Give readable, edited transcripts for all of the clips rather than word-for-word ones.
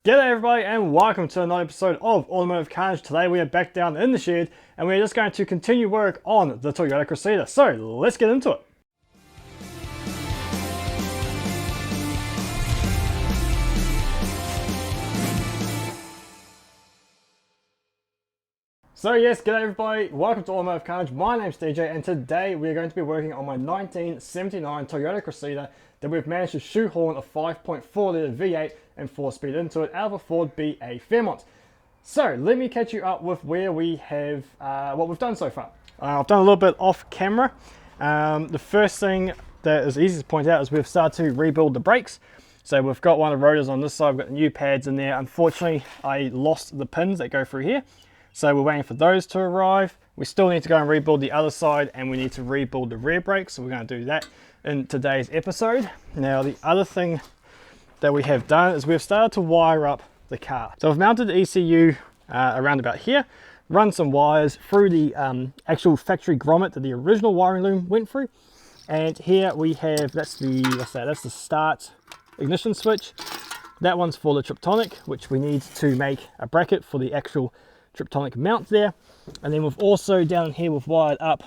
G'day everybody and welcome to another episode of Automotive Carnage. Today we are back down in the shed and we're just going to continue work on the Toyota Cressida. So let's get into it. So yes, g'day everybody, welcome to Automotive Carnage. My name's DJ and today we're going to be working on my 1979 Toyota Cressida that we've managed to shoehorn a 5.4 litre V8 and 4-speed into it out of a Ford BA Fairmont. So let me catch you up with where we have, what we've done so far. I've done a little bit off camera. The first thing that is easy to point out is we've started to rebuild the brakes. So we've got one of the rotors on this side, we've got the new pads in there. Unfortunately, I lost the pins that go through here. So we're waiting for those to arrive. We still need to go and rebuild the other side and we need to rebuild the rear brakes. So we're going to do that in today's episode. Now the other thing that we have done is we've started to wire up the car. So I've mounted the ECU around about here, run some wires through the actual factory grommet that the original wiring loom went through. And here we have, that's the start ignition switch. That one's for the Triptonic, which we need to make a bracket for the actual Triptonic mount there. And then we've also down here we've wired up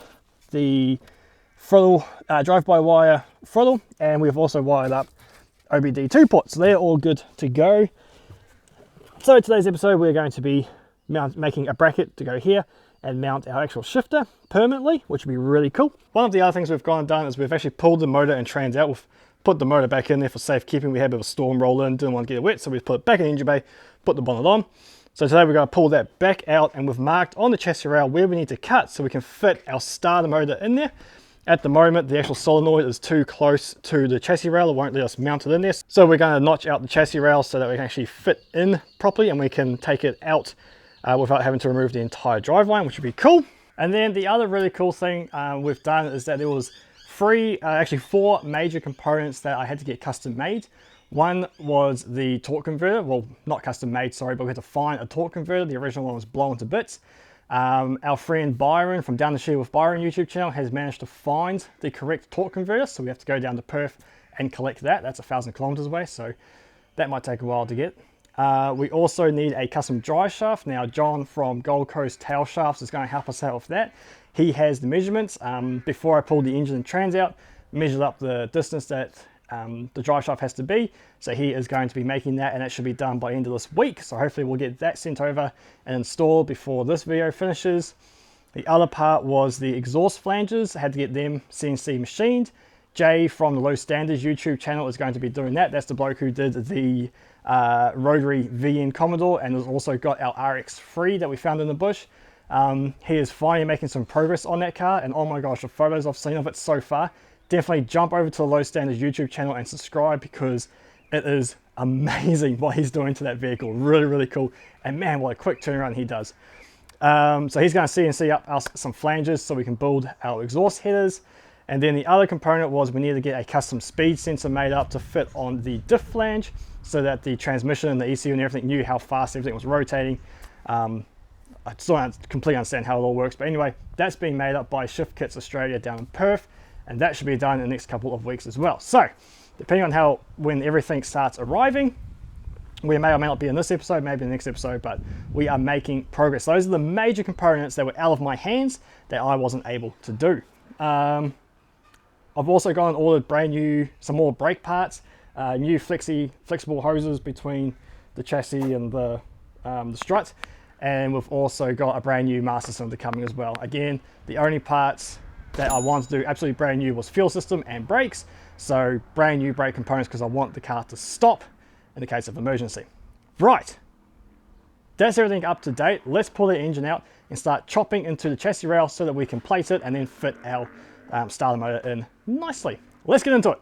the throttle, drive-by-wire throttle, and we've also wired up OBD2 ports. So they're all good to go. So today's episode we're going to be making a bracket to go here and mount our actual shifter permanently, which would be really cool. One of the other things we've gone and done is we've actually pulled the motor and trans out. We've put the motor back in there for safekeeping. We had a bit of a storm roll in, didn't want to get it wet, so we put it back in the engine bay, put the bonnet on. So today we're going to pull that back out and we've marked on the chassis rail where we need to cut so we can fit our starter motor in there. At the moment, the actual solenoid is too close to the chassis rail. It won't let us mount it in there. So we're going to notch out the chassis rail so that we can actually fit in properly and we can take it out without having to remove the entire driveline, which would be cool. And then the other really cool thing we've done is that there was actually four major components that I had to get custom made. One was the torque converter. Well, not custom made, sorry, but we had to find a torque converter. The original one was blown to bits. Our friend Byron from Down the Shed with Byron YouTube channel has managed to find the correct torque converter, so we have to go down to Perth and collect that. That's 1,000 kilometers away, so that might take a while to get. We also need a custom drive shaft. Now John from Gold Coast Tail Shafts is going to help us out with that. He has the measurements. Before I pulled the engine and trans out, measured up the distance that the drive shaft has to be, so he is going to be making that, and that should be done by the end of this week. So hopefully we'll get that sent over and installed before this video finishes. The other part was the exhaust flanges. I had to get them CNC machined. Jay from the Low Standards YouTube channel is going to be doing that. That's the bloke who did the rotary VN Commodore and has also got our RX3 that we found in the bush. He is finally making some progress on that car, and oh my gosh, the photos I've seen of it so far. Definitely jump over to the Low Standards YouTube channel and subscribe because it is amazing what he's doing to that vehicle. Really, really cool. And man, what a quick turnaround he does. So he's going to CNC up us some flanges so we can build our exhaust headers. And then the other component was we needed to get a custom speed sensor made up to fit on the diff flange so that the transmission and the ECU and everything knew how fast everything was rotating. I still don't completely understand how it all works. But anyway, that's being made up by Shift Kits Australia down in Perth. And that should be done in the next couple of weeks as well. So, depending on when everything starts arriving, we may or may not be in this episode, maybe in the next episode, but we are making progress. Those are the major components that were out of my hands that I wasn't able to do. I've also gone and ordered some more brake parts, new flexible hoses between the chassis and the strut, and we've also got a brand new master cylinder coming as well. Again, the only parts that I wanted to do absolutely brand new was fuel system and brakes. So brand new brake components because I want the car to stop in the case of emergency. Right, that's everything up to date. Let's pull the engine out and start chopping into the chassis rail so that we can plate it and then fit our starter motor in nicely. Let's get into it.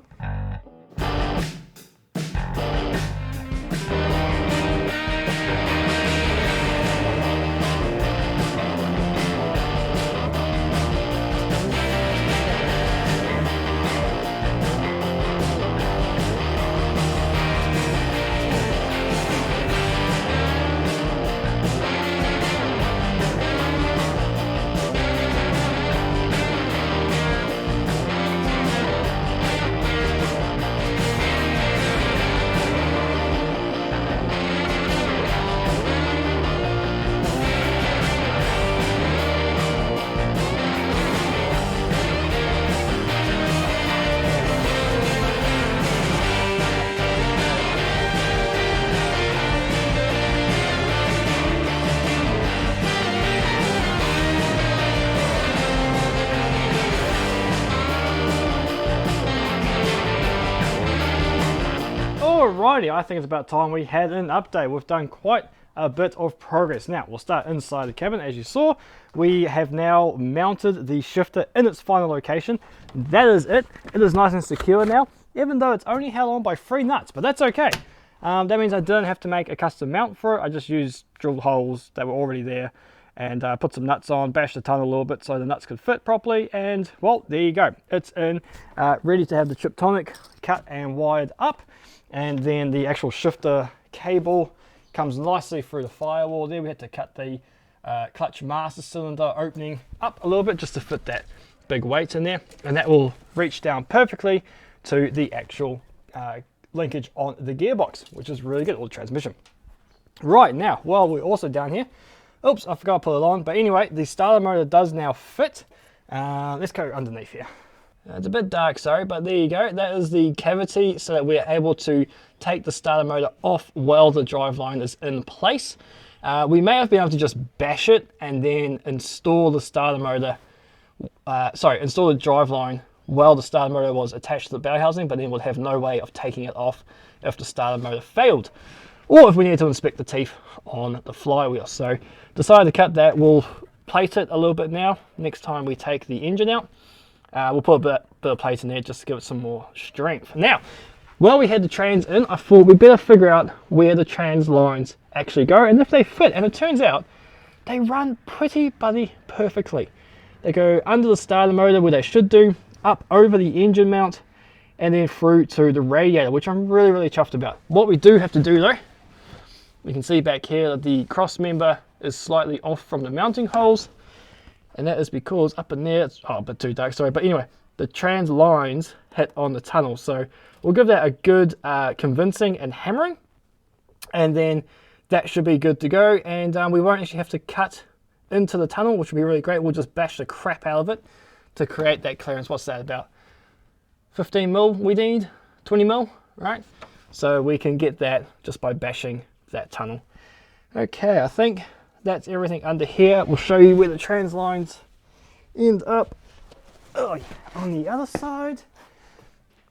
Alrighty, I think it's about time we had an update. We've done quite a bit of progress. Now, we'll start inside the cabin. As you saw, we have now mounted the shifter in its final location. That is it. It is nice and secure now, even though it's only held on by 3 nuts, but that's okay. That means I didn't have to make a custom mount for it. I just used drilled holes that were already there and put some nuts on, bashed the tunnel a little bit so the nuts could fit properly, and well, there you go. It's in, ready to have the chip tonic cut and wired up, and then the actual shifter cable comes nicely through the firewall there. We had to cut the clutch master cylinder opening up a little bit just to fit that big weight in there, and that will reach down perfectly to the actual linkage on the gearbox, which is really good, or the transmission. Right, now, while we're also down here, oops, I forgot to put it on, but anyway, the starter motor does now fit. Let's go underneath here. It's a bit dark, sorry, but there you go. That is the cavity so that we're able to take the starter motor off while the driveline is in place. We may have been able to just bash it and then install the starter motor, install the driveline while the starter motor was attached to the bell housing, but then we'd have no way of taking it off if the starter motor failed, or if we needed to inspect the teeth on the flywheel. So decided to cut that. We'll plate it a little bit now. Next time we take the engine out, we'll put a bit of plate in there just to give it some more strength. Now, while we had the trans in, I thought we'd better figure out where the trans lines actually go and if they fit. And it turns out they run pretty bloody perfectly. They go under the starter motor where they should do, up over the engine mount, and then through to the radiator, which I'm really, really chuffed about. What we do have to do though, we can see back here that the cross member is slightly off from the mounting holes. And that is because up in there, it's a bit too dark, sorry, but anyway, the trans lines hit on the tunnel. So we'll give that a good convincing and hammering, and then that should be good to go. And we won't actually have to cut into the tunnel, which will be really great. We'll just bash the crap out of it to create that clearance. What's that, about 15 mil we need, 20 mil, right? So we can get that just by bashing that tunnel. Okay, I think that's everything under here. We'll show you where the trans lines end up on the other side.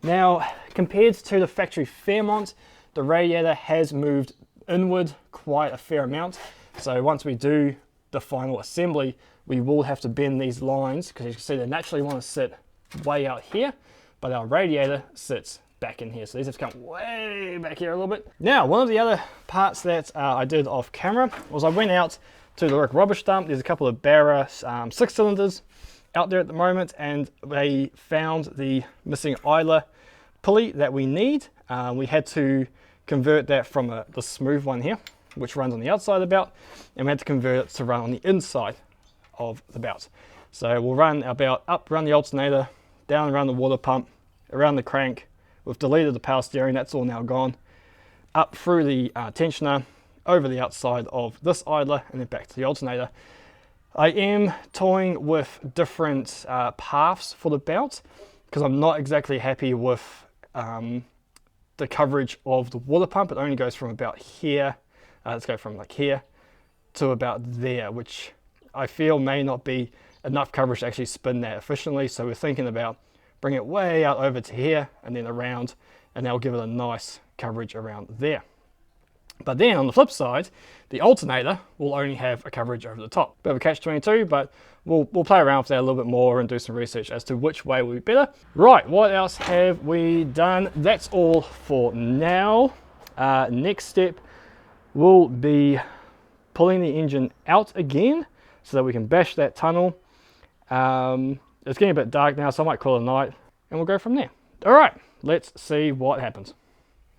Now, compared to the factory Fairmont, the radiator has moved inward quite a fair amount. So once we do the final assembly, we will have to bend these lines, because you can see they naturally want to sit way out here, but our radiator sits back in here. So these have to come way back here a little bit. Now, one of the other parts that I did off camera was I went out to the rubbish dump. There's a couple of Barra 6 cylinders out there at the moment, and they found the missing idler pulley that we need. We had to convert that from the smooth one here, which runs on the outside of the belt, and we had to convert it to run on the inside of the belt. So we'll run our belt up, run the alternator, down around the water pump, around the crank. We've deleted the power steering, that's all now gone, up through the tensioner, over the outside of this idler, and then back to the alternator. I am toying with different paths for the belt, because I'm not exactly happy with the coverage of the water pump. It only goes from about here, let's go from like here to about there, which I feel may not be enough coverage to actually spin that efficiently. So we're thinking about bring it way out over to here and then around, and that'll give it a nice coverage around there. But then on the flip side, the alternator will only have a coverage over the top. Bit of a catch-22, but we'll play around with that a little bit more and do some research as to which way will be better. Right, what else have we done? That's all for now. Next step will be pulling the engine out again so that we can bash that tunnel. It's getting a bit dark now, so I might call it a night, and we'll go from there. All right, let's see what happens.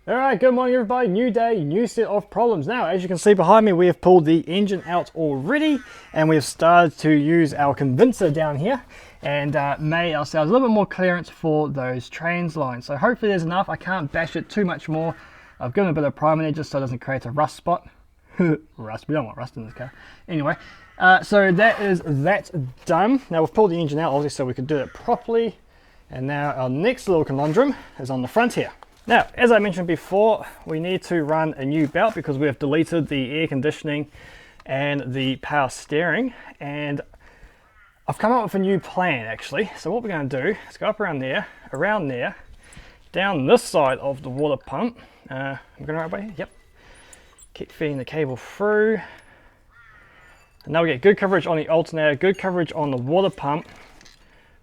All right, good morning everybody. New day, new set of problems. Now, as you can see behind me, we have pulled the engine out already, and we've started to use our convincer down here and made ourselves a little bit more clearance for those trans lines. So hopefully there's enough. I can't bash it too much more. I've given a bit of primer there just so it doesn't create a rust spot. Rust, we don't want rust in this car. Anyway, so that's done. Now we've pulled the engine out obviously so we can do it properly. And now our next little conundrum is on the front here. Now, as I mentioned before, we need to run a new belt because we have deleted the air conditioning and the power steering. And I've come up with a new plan actually. So what we're going to do is go up around there, down this side of the water pump, I'm going the right way here, yep. Keep feeding the cable through. And now we get good coverage on the alternator, good coverage on the water pump.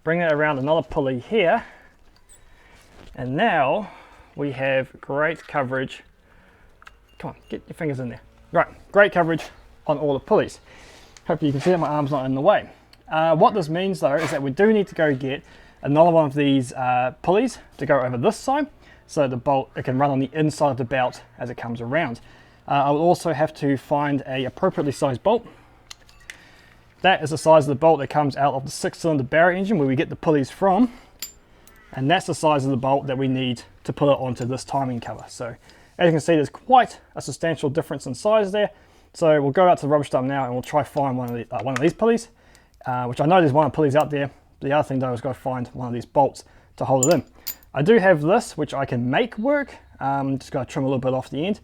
Bring it around another pulley here. And now we have great coverage. Come on, get your fingers in there. Right, great coverage on all the pulleys. Hopefully you can see that my arm's not in the way. What this means though is that we do need to go get another one of these pulleys to go over this side, so the bolt, it can run on the inside of the belt as it comes around. I will also have to find a appropriately sized bolt. That is the size of the bolt that comes out of the 6-cylinder Barra engine where we get the pulleys from, and that's the size of the bolt that we need to put it onto this timing cover. So as you can see, there's quite a substantial difference in size there. So we'll go out to the rubbish dump now and we'll try find one of these pulleys, which I know there's one of the pulleys out there. The other thing though is go find one of these bolts to hold it in. I do have this, which I can make work. Just got to trim a little bit off the end.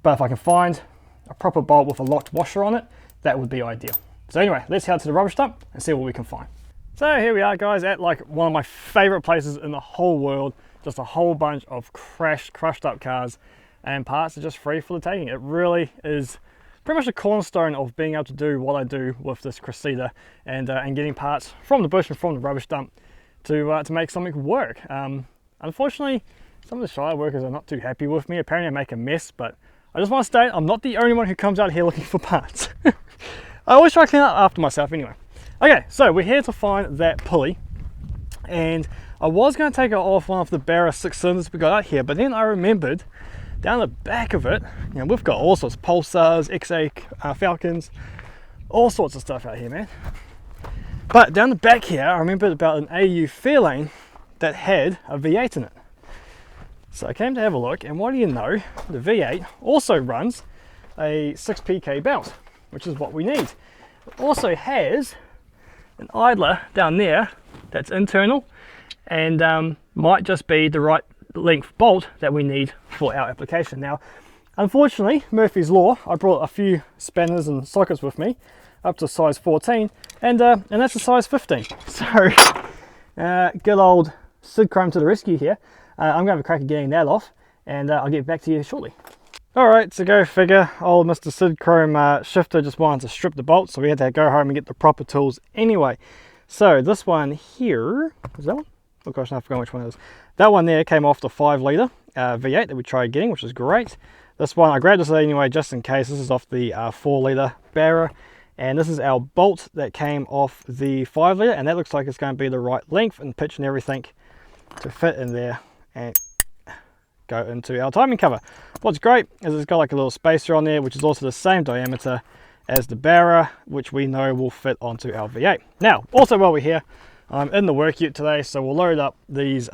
But if I can find a proper bolt with a locked washer on it, that would be ideal. So anyway, let's head to the rubbish dump and see what we can find. So here we are guys at like one of my favorite places in the whole world. Just a whole bunch of crushed up cars, and parts are just free for the taking. It really is pretty much a cornerstone of being able to do what I do with this Cressida, and getting parts from the bush and from the rubbish dump to make something work. Unfortunately, some of the Shire workers are not too happy with me. Apparently I make a mess, but I just want to state I'm not the only one who comes out here looking for parts. I always try to clean up after myself anyway. Okay, so we're here to find that pulley, and I was going to take it off one of the Barra 6 cylinders we got out here, but then I remembered down the back of it, you know, we've got all sorts of Pulsars, XA Falcons, all sorts of stuff out here, man. But down the back here, I remembered about an AU Fairlane that had a V8 in it. So I came to have a look, and what do you know, the V8 also runs a 6PK belt, which is what we need. It also has an idler down there that's internal, and might just be the right length bolt that we need for our application. Now, unfortunately, Murphy's Law, I brought a few spanners and sockets with me, up to size 14, and that's a size 15. So, good old Sid Chrome to the rescue here. I'm going to have a crack at getting that off, and I'll get back to you shortly. Alright, so go figure, old Mr. Sid Chrome shifter just wanted to strip the bolts, so we had to go home and get the proper tools anyway. So this one here, is that one? Oh gosh, I forgot which one it is. That one there came off the 5-litre V8 that we tried getting, which is great. This one, I grabbed this anyway just in case. This is off the 4-litre Barra, and this is our bolt that came off the 5-litre, and that looks like it's going to be the right length and pitch and everything to fit in there and go into our timing cover. What's great is it's got like a little spacer on there, which is also the same diameter as the Barra, which we know will fit onto our V8. Now, also while we're here, I'm in the work ute today, so we'll load up these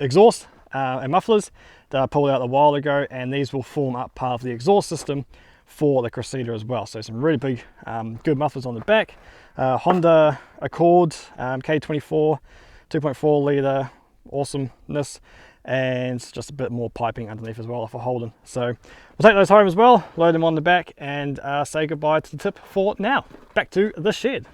exhaust and mufflers that I pulled out a while ago, and these will form up part of the exhaust system for the Cressida as well. So some really big, good mufflers on the back. Honda Accord K24, 2.4 litre, awesomeness, and just a bit more piping underneath as well for holding. So we'll take those home as well, load them on the back, and say goodbye to the tip for now. Back to the shed.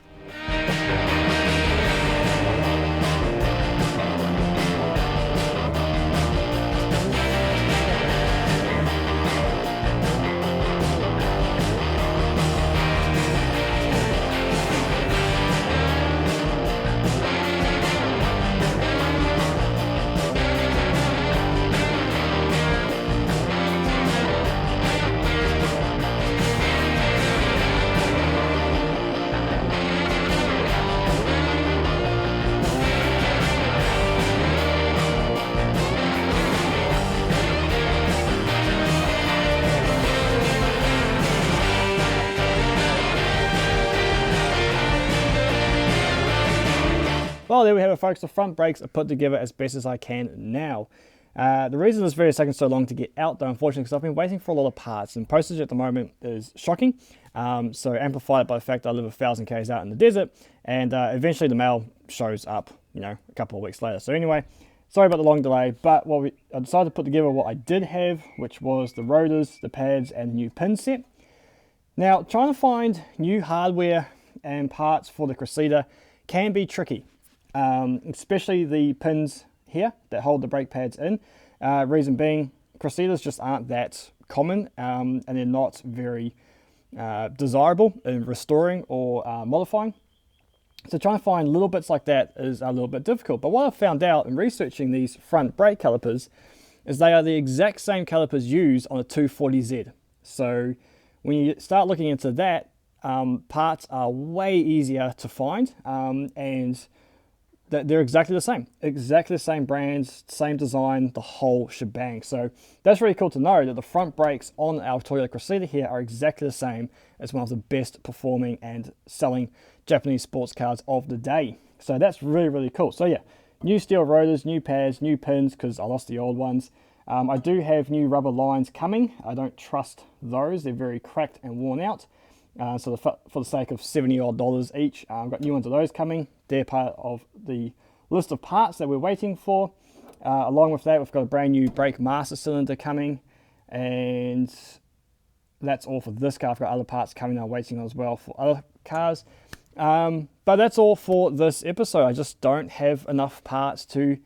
Well, there we have it, folks. The front brakes are put together as best as I can now. The reason this video is taking so long to get out, though, unfortunately, because I've been waiting for a lot of parts, and postage at the moment is shocking. So amplified by the fact that I live 1,000 k's out in the desert, and eventually the mail shows up, you know, a couple of weeks later. So anyway, sorry about the long delay, but I decided to put together what I did have, which was the rotors, the pads, and the new pin set. Now, trying to find new hardware and parts for the Cressida can be tricky. Especially the pins here that hold the brake pads in. Reason being, Cressidas just aren't that common, and they're not very desirable in restoring or modifying. So trying to find little bits like that is a little bit difficult. But what I've found out in researching these front brake calipers is they are the exact same calipers used on a 240Z. So when you start looking into that, parts are way easier to find, and they're exactly the same brands, same design, the whole shebang. So that's really cool to know that the front brakes on our Toyota Cressida here are exactly the same as one of the best performing and selling Japanese sports cars of the day. So that's really, really cool. So yeah, new steel rotors, new pads, new pins, because I lost the old ones. I do have new rubber lines coming. I don't trust those. They're very cracked and worn out. So for the sake of $70 odd each, I've got new ones of those coming. They're part of the list of parts that we're waiting for. Along with that, we've got a brand new brake master cylinder coming, and that's all for this car. I've got other parts coming I'm waiting on as well for other cars. But that's all for this episode. I just don't have enough parts to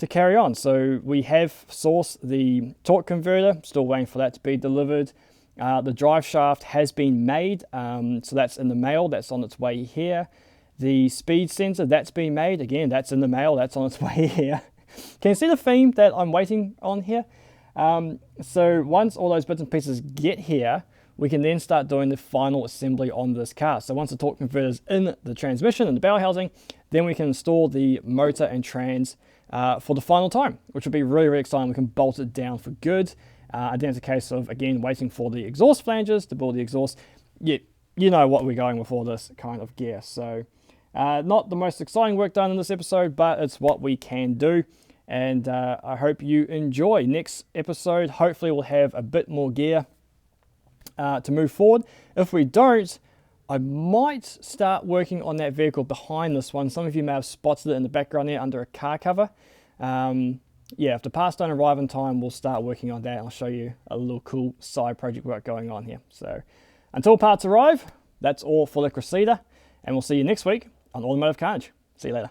carry on. So we have sourced the torque converter, still waiting for that to be delivered. The drive shaft has been made, so that's in the mail, that's on its way here. The speed sensor, that's been made, again, that's in the mail, that's on its way here. Can you see the theme that I'm waiting on here? So once all those bits and pieces get here, we can then start doing the final assembly on this car. So once the torque converter is in the transmission and the bell housing, then we can install the motor and trans for the final time, which will be really, really exciting. We can bolt it down for good. And then it's a case of, again, waiting for the exhaust flanges to build the exhaust. You know what we're going with all this kind of gear. So not the most exciting work done in this episode, but it's what we can do. And I hope you enjoy. Next episode, hopefully we'll have a bit more gear to move forward. If we don't, I might start working on that vehicle behind this one. Some of you may have spotted it in the background there under a car cover. Yeah, if the parts don't arrive in time, we'll start working on that. I'll show you a little cool side project work going on here. So until parts arrive, that's all for the Cressida, and we'll see you next week on Automotive Carnage. See you later.